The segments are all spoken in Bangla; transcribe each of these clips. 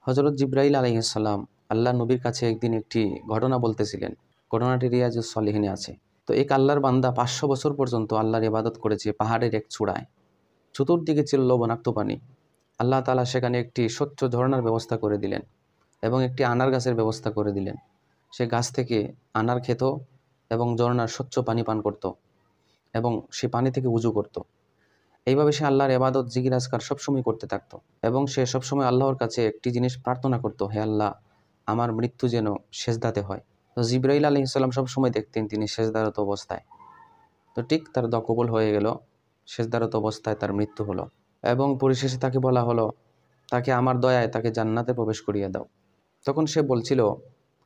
হযরত জিবরাইল আলাইহিস সালাম আল্লাহ নবীর কাছে একদিন একটি ঘটনা বলতেছিলেন। ঘটনাটি রিয়াজুস সলিহিনে আছে। তো এক আল্লাহর বান্দা ৫০০ বছর পর্যন্ত আল্লাহর ইবাদত করেছে পাহাড়ের এক চূড়ায়। চতুর্দিকে ছিল লবণাক্ত পানি। আল্লাহ তাআলা সেখানে একটি স্বচ্ছ ঝর্ণার ব্যবস্থা করে দিলেন এবং একটি আনার গাছের ব্যবস্থা করে দিলেন। সে গাছ থেকে আনার খেত এবং ঝর্ণার স্বচ্ছ পানি পান করত এবং সে পানি থেকে উযু করত। এইভাবে সে আল্লাহর ইবাদত জিকির আজকার সবসময় করতে থাকত এবং সে সবসময় আল্লাহর কাছে একটি জিনিস প্রার্থনা করত, হে আল্লাহ, আমার মৃত্যু যেন সেজদাতে হয়। তো জিবরাইল আলাইহিস সালাম সবসময় দেখতেন তিনি সেজদারত অবস্থায়। তো ঠিক তার দোয়া কবুল হয়ে গেল, সেজদারত অবস্থায় তার মৃত্যু হলো এবং পরিশেষে তাকে বলা হলো, তাকে আমার দয়ায় তাকে জান্নাতে প্রবেশ করিয়ে দাও। তখন সে বলছিল,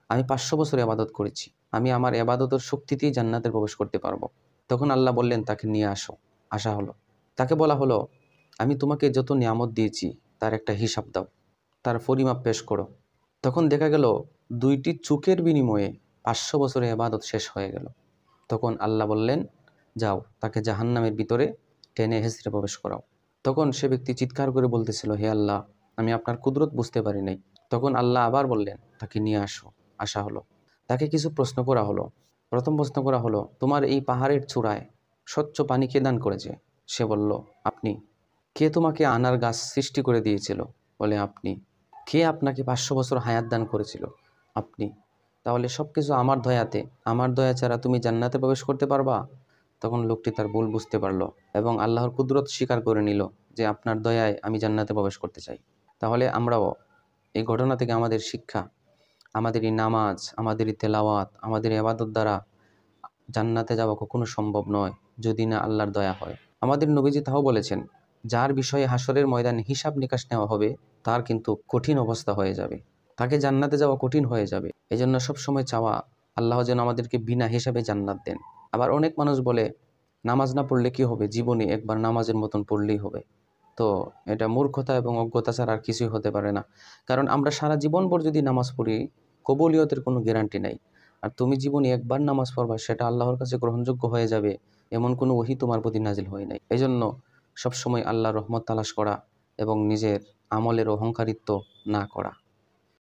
আমি ৫০০ বছর ইবাদত করেছি, আমি আমার ইবাদতের শক্তিতেই জান্নাতে প্রবেশ করতে পারবো। তখন আল্লাহ বললেন, তাকে নিয়ে আসো। আসা হলো। তাকে বলা হলো, আমি তোমাকে যত নিয়ামত দিয়েছি তার একটা হিসাব দাও, তার পরিমাপ পেশ করো। তখন দেখা গেল ২টি চুকের বিনিময়ে ৫০০ বছরের ইবাদত শেষ হয়ে গেল। তখন আল্লাহ বললেন, যাও, তাকে জাহান্নামের ভিতরে টেনে হেঁচড়ে প্রবেশ করাও। তখন সে ব্যক্তি চিৎকার করে বলতেছিল, হে আল্লাহ, আমি আপনার কুদরত বুঝতে পারি নাই। তখন আল্লাহ আবার বললেন, তাকে নিয়ে আসো। আসা হলো। তাকে কিছু প্রশ্ন করা হলো। প্রথম প্রশ্ন করা হলো, তোমার এই পাহাড়ের চূড়ায় স্বচ্ছ পানি কে দান করেছে? সে বলল, আপনি। কে তোমাকে আনার গাছ সৃষ্টি করে দিয়েছিল? বলে, আপনি। কে আপনাকে ৫০০ বছর হায়াত দান করেছিল? আপনি। তাহলে সব কিছু আমার দয়াতে, আমার দয়া ছাড়া তুমি জান্নাতে প্রবেশ করতে পারবা? তখন লোকটি তার ভুল বুঝতে পারল এবং আল্লাহর কুদরত স্বীকার করে নিল যে আপনার দয়ায় আমি জান্নাতে প্রবেশ করতে চাই। তাহলে আমরাও এই ঘটনা থেকে আমাদের শিক্ষা, আমাদের এই নামাজ, আমাদের এই তেলাওয়াত, আমাদের ইবাদত দ্বারা জান্নাতে যাওয়া কখনো সম্ভব নয় যদি না আল্লাহর দয়া হয়। আমাদের নবীজি তাও বলেছেন, যার বিষয়ে হাসরের ময়দানে হিসাব নিকাশ নেওয়া হবে তার কিন্তু কঠিন অবস্থা হয়ে যাবে, তাকে জান্নাতে যাওয়া কঠিন হয়ে যাবে। এজন্য সবসময় চাওয়া আল্লাহ যেন আমাদেরকে বিনা হিসাবে জান্নাত দেন। আবার অনেক মানুষ বলে, নামাজ না পড়লে কি হবে, জীবনে একবার নামাজের মতন পড়লেই হবে। তো এটা মূর্খতা এবং অজ্ঞতা ছাড়া আর কিছুই হতে পারে না। কারণ আমরা সারা জীবনভর যদি নামাজ পড়ি, কবুলিয়তের কোনো গ্যারান্টি নাই। আর তুমি জীবনে একবার নামাজ পড়বা, সেটা আল্লাহর কাছে গ্রহণযোগ্য হয়ে যাবে এমন কোনো ওহী তোমার প্রতি নাজিল হয় নাই। এজন্য সবসময় আল্লাহর রহমত তালাশ করা এবং নিজের আমলের অহংকারিত্ব না করা।